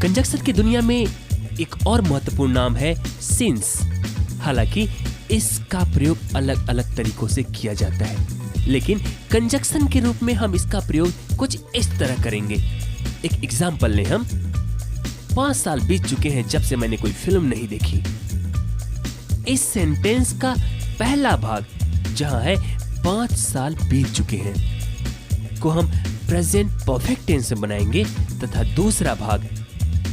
Conjunction की दुनिया में एक और महत्वपूर्ण नाम है सिंस। हालांकि इसका प्रयोग अलग अलग तरीकों से किया जाता है, लेकिन कंजक्शन के रूप में हम इसका प्रयोग कुछ इस तरह करेंगे। एक एग्जाम्पल लें हम। 5 साल बीत चुके हैं जब से मैंने कोई फिल्म नहीं देखी। इस सेंटेंस का पहला भाग जहां है 5 साल बीत चुके हैं को हम प्रेजेंट परफेक्ट टेंस में बनाएंगे तथा दूसरा भाग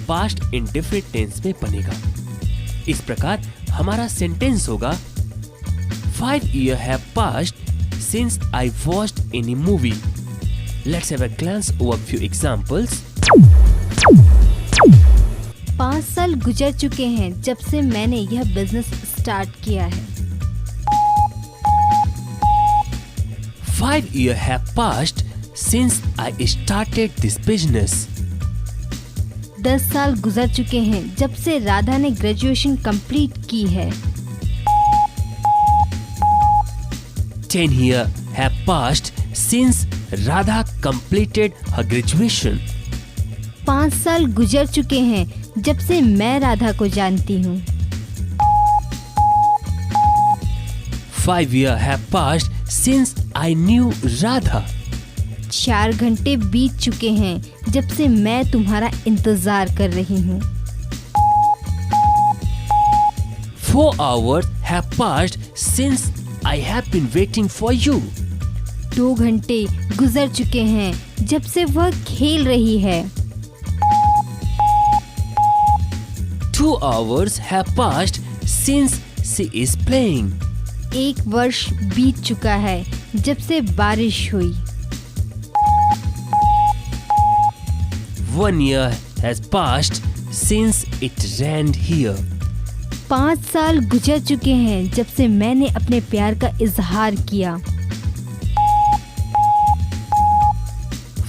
पास्ट इंडेफिनिट टेंस में बनेगा। इस प्रकार हमारा सेंटेंस होगा 5 years have passed since I watched any movie. Let's have a glance over few examples. 5 साल गुजर चुके हैं जब से मैंने यह बिजनेस स्टार्ट किया है। 5 years have passed since I started this business. 10 साल गुजर चुके हैं जब से राधा ने ग्रेजुएशन कंप्लीट की है। 10 years have passed since Radha completed her graduation. 5 साल गुजर चुके हैं जब से मैं राधा को जानती हूँ। 5 years have passed since I knew Radha. 4 घंटे बीत चुके हैं जब से मैं तुम्हारा इंतजार कर रही हूँ। 4 hours have passed since I have been waiting for you. 2 घंटे गुजर चुके हैं जब से वह खेल रही है। 2 hours have passed since she is playing. 1 वर्ष बीत चुका है जब से बारिश हुई। 1 year has passed since it rained here. 5 साल गुजर चुके हैं जब से मैंने अपने प्यार का इजहार किया।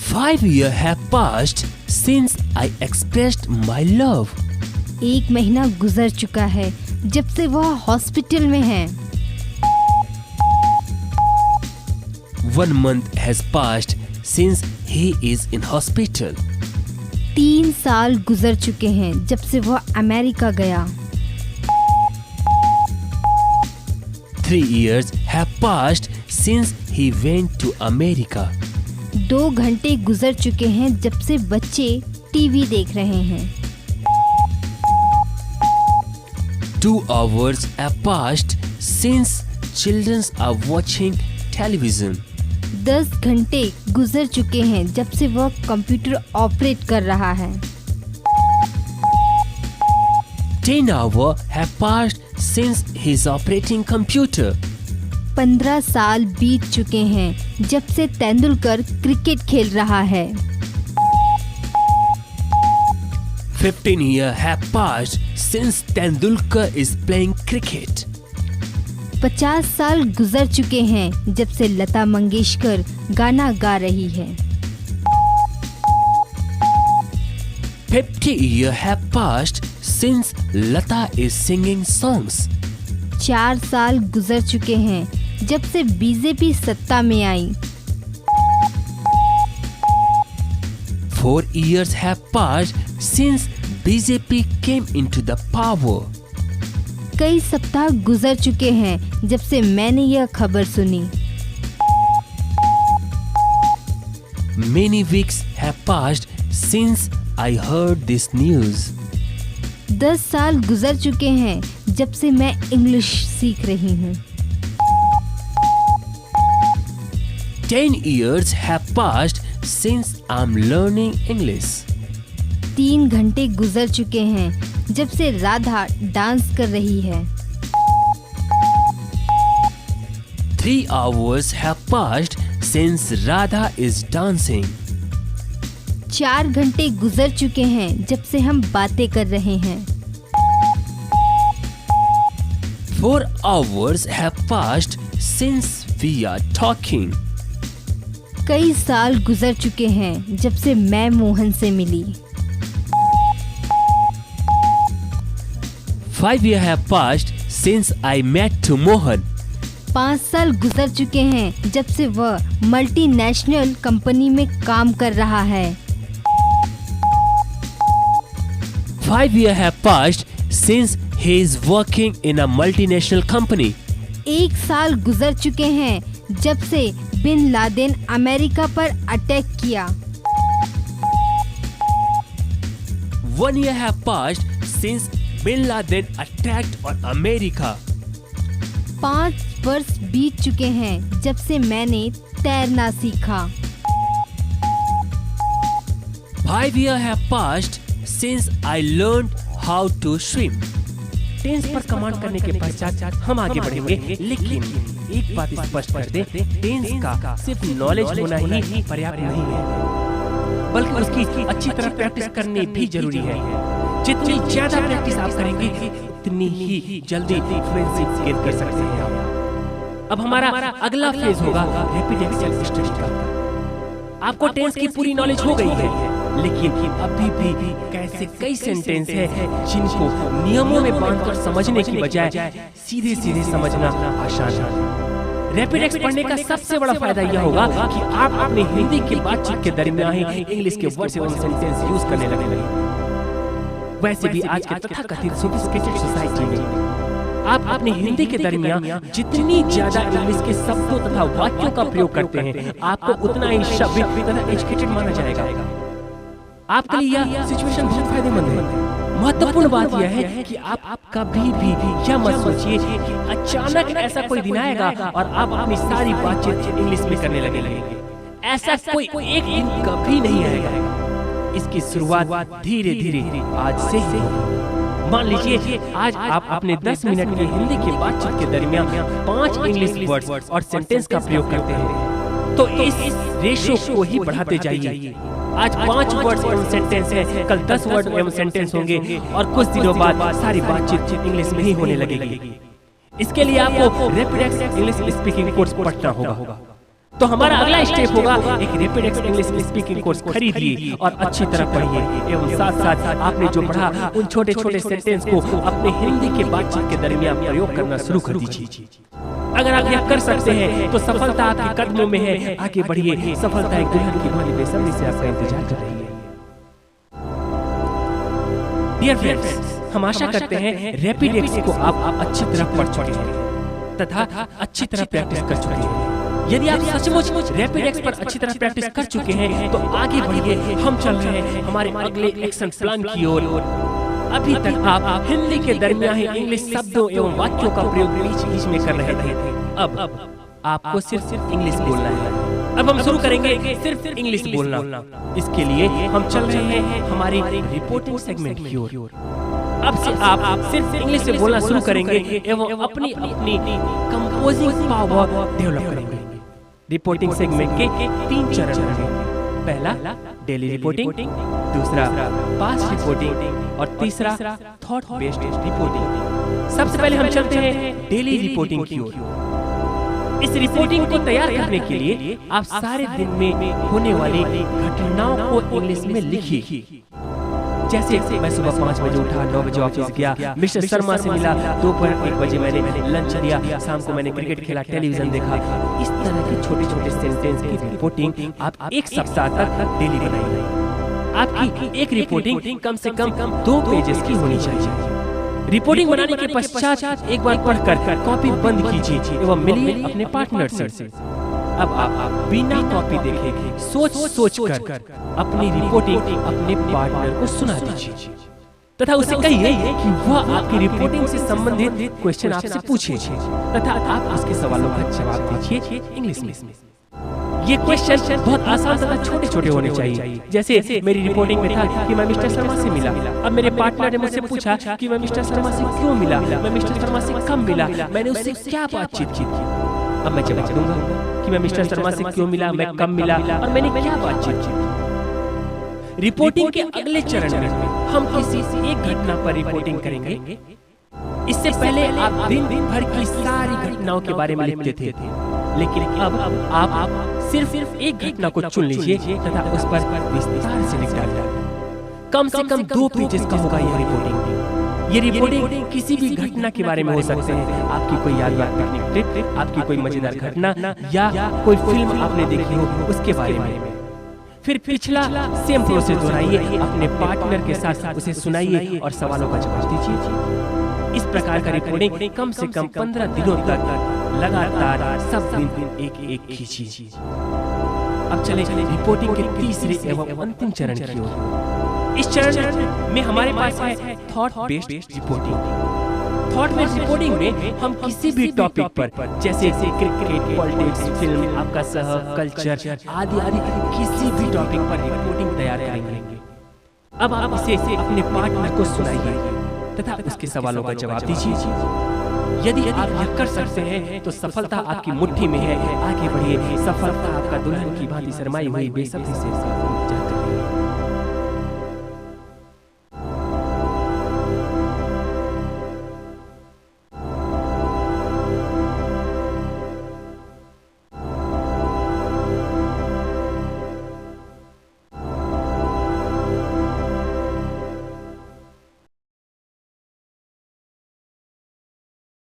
5 years have passed since I expressed my love. 1 महीना गुजर चुका है जब से वह हॉस्पिटल में है। 1 month has passed since he is in hospital. 3 साल गुजर चुके हैं जब से वह अमेरिका गया। 3 years have passed since he went to America. 2 घंटे गुजर चुके हैं जब से बच्चे टीवी देख रहे हैं। 2 hours have passed since children are watching television. 10 घंटे गुजर चुके हैं जब से वह कंप्यूटर ऑपरेट कर रहा है। 10 hours have passed since he is operating computer. 15 साल बीत चुके हैं जब से तेंदुलकर क्रिकेट खेल रहा है। 15 years have passed since Tendulkar is playing cricket. 50 साल गुजर चुके हैं जब से लता मंगेशकर गाना गा रही है। 50 years have passed since Lata is singing songs. 4 साल गुजर चुके हैं जब से बीजेपी सत्ता में आई। 4 years have passed since BJP came into the power. कई सप्ताह गुजर चुके हैं जब से मैंने यह खबर सुनी। Many weeks have passed since I heard this news. 10 साल गुजर चुके हैं जब से मैं इंग्लिश सीख रही हूँ। 10 years have passed since I'm learning English. 3 घंटे गुजर चुके हैं जब से राधा डांस कर रही है। 3 hours have passed since Radha is dancing. 4 घंटे गुजर चुके हैं जब से हम बातें कर रहे हैं। 4 hours have passed since we are talking. कई साल गुजर चुके हैं जब से मैं मोहन से मिली। 5 years have passed since I met to Mohan. 5 साल गुजर चुके हैं जब से वह मल्टीनेशनल कंपनी में काम कर रहा है। 5 years have passed since he is working in a multinational company. 1 साल गुजर चुके हैं जब से बिन लादेन अमेरिका पर अटैक किया। 1 year have passed since Bin Laden attacked on America. 5 वर्ष बीत चुके हैं जब से मैंने तैरना सीखा। 5 years have passed since I learned how to swim. Tense पर कमांड करने के पश्चात हम आगे बढ़ेंगे, लेकिन एक बात स्पष्ट कर दें, टेंस का सिर्फ नॉलेज होना ही पर्याप्त नहीं है, बल्कि उसकी अच्छी तरह प्रैक्टिस करनी भी जरूरी है। जितनी ज्यादा प्रैक्टिस आप करेंगे उतनी ही जल्दी फ्लुएंसी गेन कर सकते हैं आप। अब हमारा अगला फेज होगा रैपिड एक्सेल स्टडी का। आपको टेंस की पूरी नॉलेज हो गई है, लेकिन अभी भी कैसे कई सेंटेंस है जिनको नियमों में बांधकर समझने की बजाय सीधे सीधे समझना आसान है। रैपिड एक्स पढ़ने का सबसे बड़ा फायदा यह होगा कि आप अपने हिंदी की बातचीत के दरमियान ही इंग्लिश के वर्ड्स एवं सेंटेंस यूज करने लगेंगे। वैसे भी आज के तथाकथित सोफिस्टिकेटेड सोसाइटी में आप अपनी हिंदी के दरमियान जितनी ज्यादा इंग्लिश के शब्दों तथा वाक्यों का प्रयोग करते हैं, आपको उतना ही सभ्य तथा एजुकेटेड माना जाएगा। आपके लिए यह सिचुएशन बहुत फायदेमंद है। महत्वपूर्ण बात यह है कि आप कभी भी यह मत सोचिए कि अचानक ऐसा कोई दिन आएगा और आप अपनी सारी बातचीत इंग्लिश में करने लगेंगे। ऐसा कोई एक दिन कभी नहीं आएगा। इसकी शुरुआत धीरे धीरे आज से ही होगी। मान लीजिए आज आप अपने 10 मिनट की हिंदी की बातचीत के दरमियान 5 इंग्लिश वर्ड्स और सेंटेंस का प्रयोग करते हैं, तो इस रेशो को ही बढ़ाते जाइए। आज 5 वर्ड्स एवं सेंटेंस है, कल 10 वर्ड एवं सेंटेंस होंगे और कुछ दिनों बाद सारी बातचीत इंग्लिश में ही होने लगेगी। इसके लिए आपको rapid x English speaking course पढ़ना होगा। तो हमारा अगला स्टेप होगा एक rapid x English speaking course खरीदिए और अच्छी तरह पढ़िए एवं साथ साथ आपने जो पढ़ा उन छोटे छोटे सेंटेंस को अपने हिंदी के बातचीत के दरमियान प्रयोग करना शुरू कर दीजिए। अगर आप यह कर सकते हैं तो सफलता आपके कदमों में है। आगे बढ़िए, सफलता एक दुल्हन की भांति बेसब्री से आपका इंतजार कर रही है। डियर फ्रेंड्स, हम आशा करते हैं रैपिड एक्स को आप अच्छी तरह पढ़ चुके हैं तथा अच्छी तरह प्रैक्टिस कर चुके हैं। यदि आप सचमुच रैपिड एक्स पर अच्छी तरह प्रैक्टिस कर चुके हैं तो आगे बढ़िए, हम चल रहे हैं हमारे अगले एक्शन प्लान की ओर। अभी तक आप हिंदी के दरमियान ही इंग्लिश शब्दों एवं वाक्यों का प्रयोग बीच बीच में कर रहे थे। अब आपको सिर्फ इंग्लिश बोलना है। अब हम शुरू करेंगे सिर्फ इंग्लिश बोलना। इसके लिए हम चल रहे हैं हमारी रिपोर्टिंग सेगमेंट की ओर। अब से आप सिर्फ इंग्लिश से बोलना शुरू करेंगे एवं अपनी कंपोजिंग पावर डेवलप करेंगे। रिपोर्टिंग सेगमेंट के 3 चरण होंगे। पहला डेली रिपोर्टिंग, दूसरा पास्ट रिपोर्टिंग और तीसरा थॉट बेस्ड रिपोर्टिंग। सबसे पहले हम चलते हैं डेली रिपोर्टिंग की ओर। इस रिपोर्टिंग को तैयार करने के लिए आप सारे दिन में होने वाली घटनाओं को इंग्लिश में लिखिए। जैसे मैं सुबह 5 बजे उठा, 9 बजे ऑफिस गया, मिस्टर शर्मा से मिला, दोपहर 1 बजे मैंने लंच लिया, शाम को मैंने क्रिकेट खेला, टेलीविजन देखा। इस तरह के छोटे छोटे सेंटेंस की रिपोर्टिंग आप 1 सप्ताह तक डेली बनाइए। आपकी एक रिपोर्टिंग कम से कम 2 पेजेस की होनी चाहिए। रिपोर्टिंग बनाने के पश्चात एक बार पढ़कर कॉपी बंद कीजिए एवं मिलिए अपने पार्टनर से। अब आप बिना कॉपी देखे सोच कर अपनी रिपोर्टिंग अपने पार्टनर को सुना दीजिए तथा उसे कहिए कि वह आपकी रिपोर्टिंग से संबंधित क्वेश्चन आपसे पूछे तथा आप उसके सवालों का जवाब दीजिए इंग्लिश में। ये क्वेश्चन बहुत आसान तथा छोटे छोटे होने चाहिए। जैसे मेरी रिपोर्टिंग में था कि मैं मिस्टर शर्मा से मिला। अब मेरे पार्टनर ने मुझसे पूछा कि मैं मिस्टर शर्मा से क्यों मिला, मैं मिस्टर शर्मा से कब मिला, मैंने उससे क्या बातचीत की। अब मैं जवाब दूंगा कि मैं मिस्टर शर्मा से क्यों मिला, मैं कब मिला और मैंने क्या बातचीत की। रिपोर्टिंग के अगले चरण में हम किसी एक घटना पर रिपोर्टिंग करेंगे। इससे पहले आप दिन भर की सारी घटनाओं के बारे में लिखते थे, लेकिन अब आप सिर्फ एक घटना को चुन लीजिए तथा उस पर विस्तार से लिख डालिए। कम से कम 2 पेजेस का होगा यह रिपोर्टिंग। ये रिपोर्टिंग किसी भी घटना के बारे में हो सकते हैं। आपकी कोई यादगार पिकनिक ट्रिप, आपकी कोई मजेदार घटना या कोई फिल्म आपने देखी हो उसके बारे में। फिर पिछला सेम प्रोसेस दोहराइए, अपने पार्टनर के साथ उसे सुनाइए और सवालों का जवाब दीजिए। इस प्रकार का रिकॉर्डिंग कम से कम 15 दिनों तक लगातार सब दिन एक एक खींचिए। अब चले रिपोर्टिंग के तीसरे एवं अंतिम चरण की ओर। इस चरण में हमारे पास है thought based reporting. Thought based reporting में हम किसी भी टॉपिक पर, जैसे क्रिकेट, पॉलिटिक्स, फिल्म, आपका सह कल्चर आदि आदि किसी भी टॉपिक पर रिपोर्टिंग तैयार करेंगे। अब आप इसे अपने पार्टनर को सुनाइए तथा उसके सवालों का जवाब दीजिए। यदि आप यह कर सकते हैं तो सफलता आपकी मुट्ठी में है। आगे बढ़िए, सफलता आपका दुल्हन की भांति शर्माई हुई बेसब्री से